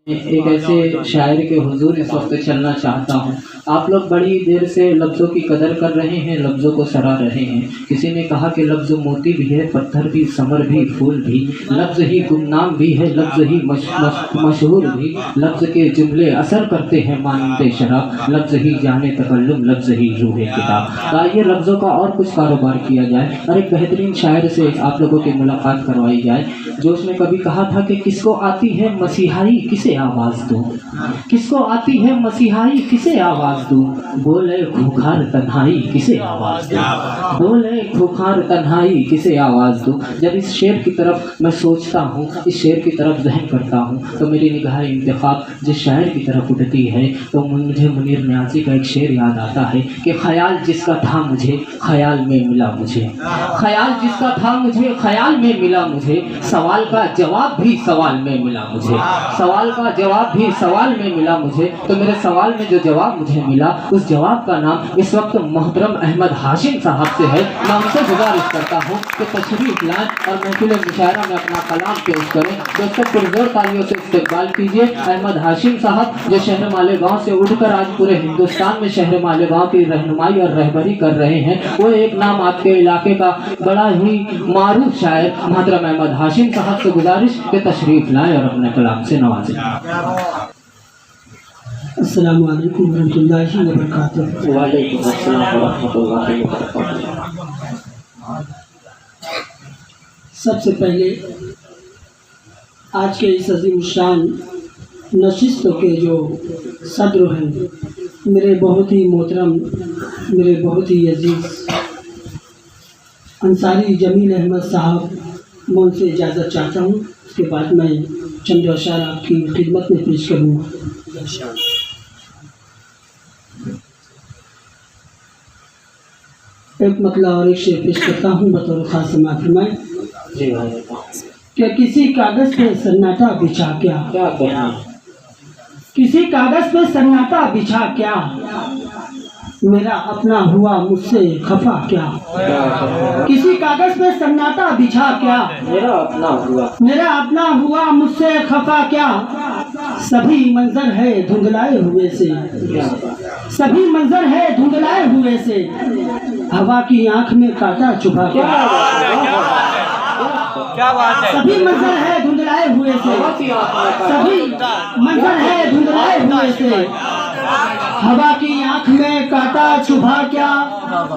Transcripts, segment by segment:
एक ऐसे शायर के हुजूर इस वक्त चलना चाहता हूँ। आप लोग बड़ी देर से लफ्ज़ों की कदर कर रहे हैं, लफ्ज़ों को सराह रहे हैं। किसी ने कहा कि लफ्ज़ मोती भी है, पत्थर भी, समर भी, फूल भी, लफ्ज़ ही गुमनाम भी है, लफ्ज़ ही मशहूर भी, लफ्ज़ के जुमले असर करते हैं मानते शराब, लफ्ज़ ही जाने तकल्लुम, लफ्ज़ ही रूहे किताब। तो आइए लफ्ज़ों का और कुछ कारोबार किया जाए और एक बेहतरीन शायर से आप लोगों की मुलाकात करवाई जाए जो उसने कभी कहा था कि किसको आती है मसीहाई किसे आवाज़ दूँ, किसको आती है मसीहाई किसे आवाज़ दूँ, बोले खूंखार तन्हाई किसे आवाज़ दूँ, बोले खूंखार तन्हाई किसे आवाज़ दूँ। जब इस शेर की तरफ मैं सोचता हूँ, इस शेर की तरफ ज़हन करता हूँ तो मेरी निगाह इंतखाब जिस शायर की तरफ उठती है तो मुझे मुनीर न्याज़ी का एक शेर याद आता है कि ख्याल जिसका था मुझे ख्याल में मिला मुझे, ख्याल जिसका था मुझे ख्याल में मिला मुझे, सवाल का जवाब भी सवाल में मिला मुझे, सवाल का जवाब भी सवाल में मिला मुझे। तो मेरे सवाल में जो जवाब मुझे मिला उस जवाब का नाम इस वक्त मोहतरम अहमद हाशिम साहब से है। मैं उनसे गुजारिश करता हूँ कि तशरीफ लाएं और महफिल मुशायरा में अपना कलाम पेश करें। दोस्तों पुरजोर तालियों से इस्तकबाल कीजिए अहमद हाशिम साहब जो शहर मालेगांव से उठकर आज पूरे हिंदुस्तान में शहर मालेगांव की रहनुमाई और रहबरी कर रहे हैं। वो एक नाम आपके इलाके का बड़ा ही मारूफ शायर मोहतरम अहमद हाशिम साहब से गुजारिश के तशरीफ लाएं और अपने कलाम से नवाजें। अस्सलामु अलैकुम रहमतुल्लाहि व बरकातुहू। वालेकुम अस्सलाम व रहमतुल्लाहि व बरकातुहू। सबसे पहले आज के इस अजीम शान नशिस्तों के जो सदर हैं मेरे बहुत ही मोहतरम, मेरे बहुत ही अजीज़ अंसारी जमील अहमद साहब, मैं उनसे इजाज़त चाहता हूँ। उसके बाद मैं चंद अशार आपकी खिदमत में पेश करूँगा। एक मतला और एक शेर पेश करता हूँ बतौर ख़ास समात फरमाएं कि किसी कागज़ पे सन्नाटा बिछा क्या, किसी कागज़ पे सन्नाटा बिछा क्या, मेरा अपना हुआ मुझसे खफा क्या, किसी कागज़ पे सन्नाटा बिछा क्या, मेरा अपना हुआ मुझसे खफा क्या, सभी मंजर है धुंधलाए हुए से, सभी मंजर है धुंधलाए हुए से, हवा की आंख में कांटा चुभा क्या, सभी मंजर है धुंधलाए हुए से, सभी मंजर है धुंधलाए हुए से, हवा की आंख में कांटा चुभा क्या,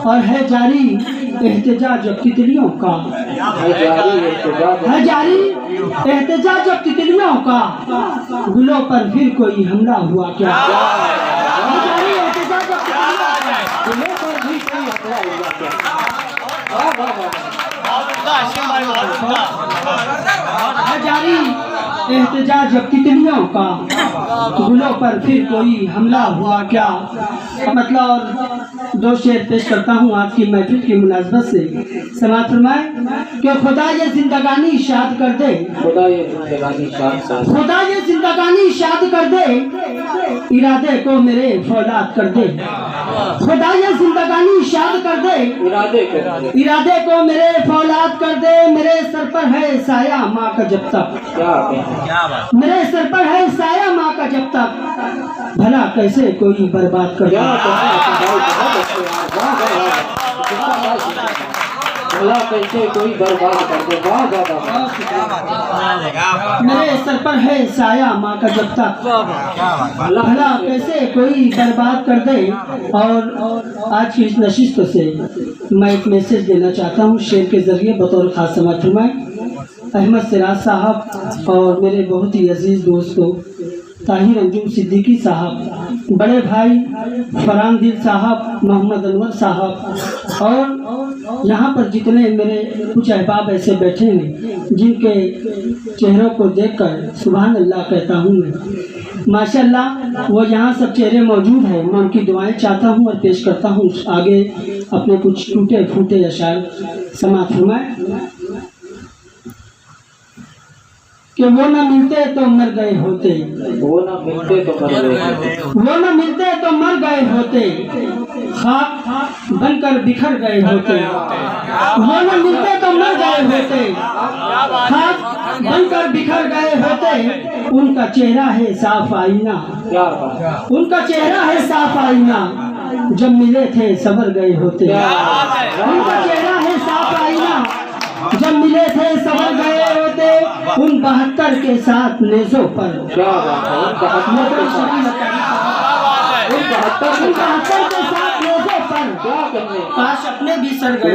और है जारी एहतजाज अब तितलियों का, है जारी एहतजाज अब तितलियों का, गुलों पर फिर कोई हमला हुआ क्या, है जारी एहतजाज अब गुलों पर भी कोई हमला हुआ क्या। है जारी एहतजाज अब तितलियों का, गुलों पर फिर कोई हमला हुआ क्या। मतलब और दो शेर पेश करता हूँ आज की महफिल की मुनासबत से। समाअत फरमाए कि खुदा ये जिंदगानी शाद कर दे, खुदा ये जिंदगानी शाद, खुदा ये जिंदगानी शाद कर दे, इरादे को मेरे फौलाद कर दे, खुदा ये जिंदगानी शाद कर दे, इरादे को मेरे फौलाद कर दे, मेरे सर पर है साया माँ का जब तक, मेरे सर पर है साया माँ का जब तक, भला कैसे कोई बर्बाद कर दे, भला कैसे कोई बर्बाद कर दे। मेरे सर पर है साया माँ का जब तक, भला कैसे कोई बर्बाद कर दे। और आज की इस नशिस्त से मैं एक मैसेज देना चाहता हूँ शेर के ज़रिए बतौर ख़ास समाअत फरमाएं। अहमद सिराज साहब और मेरे बहुत ही अजीज़ दोस्तों ताहिर अंजुम सिद्दीकी साहब, बड़े भाई फरहान दिल साहब, मोहम्मद अनवर साहब और यहाँ पर जितने मेरे कुछ अहबाब ऐसे बैठे हैं जिनके चेहरों को देखकर सुभान अल्लाह कहता हूँ मैं। माशाअल्लाह वो यहाँ सब चेहरे मौजूद हैं। मैं उनकी दुआएं चाहता हूँ और पेश करता हूँ आगे अपने कुछ टूटे फूटे अशार। समाअत फरमाएं कि वो न मिलते तो मर गए होते, वो न मिलते तो मर गए, वो न मिलते तो मर गए होते, खाक बनकर बिखर गए होते, वो न मिलते तो मर गए होते, खाक बनकर बिखर गए होते। उनका चेहरा है साफ आईना, उनका चेहरा है साफ आईना, जब मिले थे सवर गए होते। उनका चेहरा है साफ आईना, जब मिले थे सवर गए होते। उन 72 के साथ नेज़ों पर, उन 72 के साथ नेज़ों पर काश अपने भी सर गए।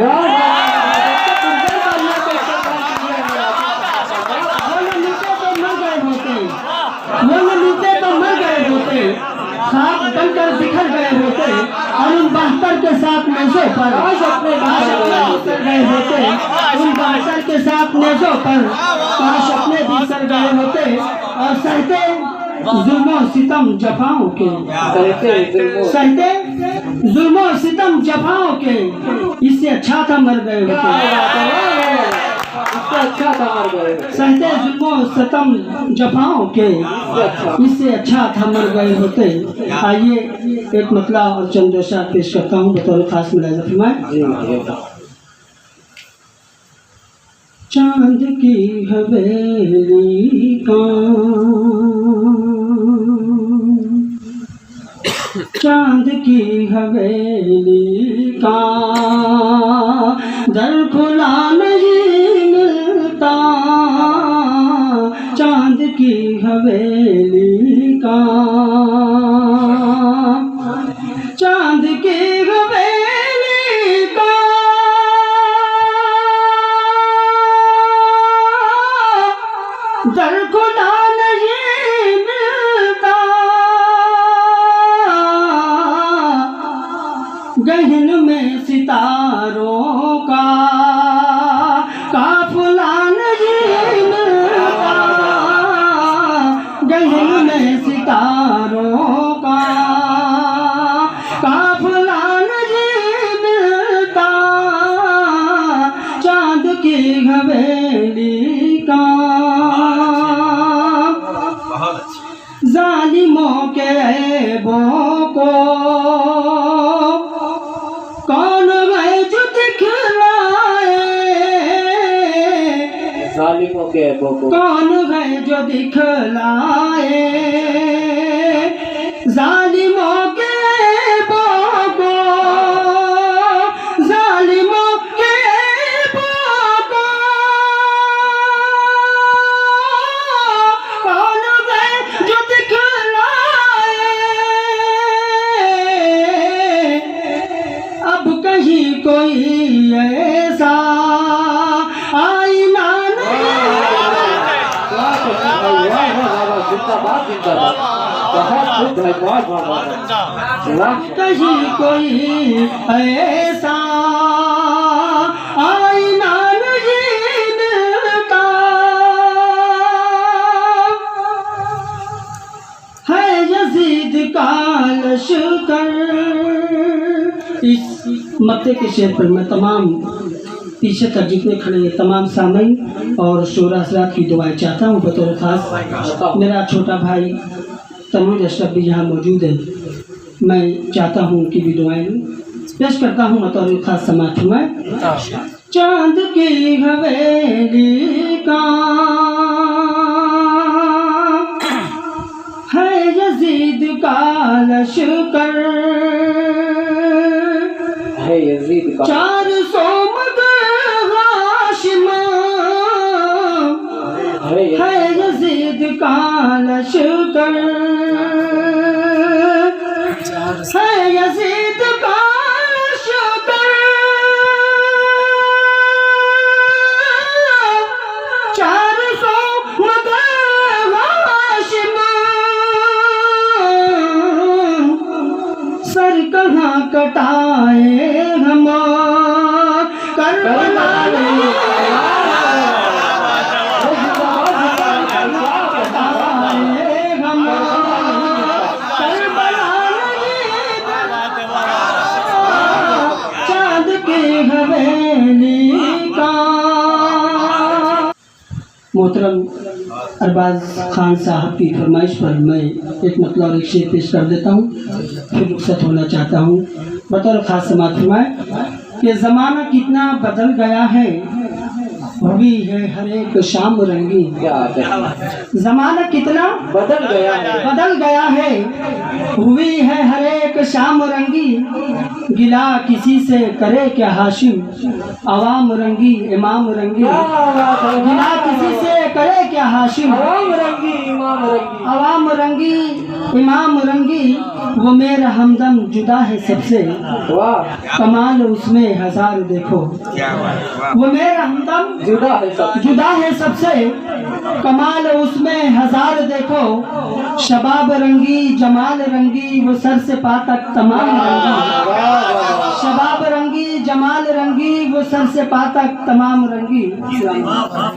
वो न मिलते तो मर गए होते, खाक बनकर बिखर गए होते। और उन 72 के साथ नेज़ों पर काश अपने भी सर गए होते। उन 72 के साथ नेज़ों पर काश अपने भी सर गए होते। और सहते जुल्मों सितम जफाओं के, सहते जुल्मों सितम जफाओं के, इससे अच्छा था मर गए होते। अच्छा था मर गए, सहते जुल्मों सितम जफाओं के, इससे अच्छा था मर गए होते। आइए एक मतला और चंद शायद पेश करता हूँ बतौर खास मुलाहिज़ा फरमाएं। चांद की हवेली का, चांद की हवेली का दर खुला नहीं मिलता, चांद की हवेली का, चांद की हवेली का दर खुला नहीं मिलता। गहन में सितारों का काफिला नहीं मिलता, गहन में सितारों का काफिला नहीं मिलता। चांद की हवेली का जालिमों के ऐबों को कौन है जो दिखलाए, जालिमों के ऐबों को कौन है जो दिखलाए। जालिमों के ऐबों को, जालिमों के ऐबों को कौन है जो दिखलाए। अब कहीं कोई ऐसा आईना नहीं, कहीं कोई ऐसा आईना नहीं मिलता है। यजीद का लश्कर, इस मक्के के शेर पर मैं तमाम पीछे तक जितने खड़े हैं तमाम सामईन और शोरा हज़रात की दुआएं चाहता हूँ बतौर खास। मेरा छोटा भाई तनवीर अशरफ भी यहाँ मौजूद है, मैं चाहता हूँ उनकी भी दुआएं पेश करता हूँ बतौर खास समाज में। चांद की हवेली का है यजीद का लश्कर, है यजीद का 400 हाशिम है यजीद का लश्कर, है यजीद का लश्कर। 400 हाशिम सर कहाँ कटाए हम करबला चांद की हवेली का। मोहतरम अरबाज खान साहब की फरमाइश पर मैं एक मतलब और एक शेर पेश कर देता हूँ, फिर रुखसत होना चाहता हूँ। बतौर खास समाज फरमाए कि ज़माना कितना बदल गया है, हुई है हर एक शाम रंगी। ज़माना कितना बदल गया है, हुई है हर एक शाम रंगी। गिला किसी से करे क्या हाशिम, अवाम रंगी इमाम रंगी। गिला किसी से करे क्या हाशिम, अवाम रंगी इमाम रंगी। वो मेरा हमदम जुदा है सबसे, कमाल उसमें हजार देखो। वो मेरा हमदम जुदा है सबसे, कमाल उसमें हजार देखो। शबाब रंगी जमाल रंगी, वो सर से पा तक तमाम रंगी। शबाब रंगी जमाल रंगी, वो सर से पा तक तमाम रंगी।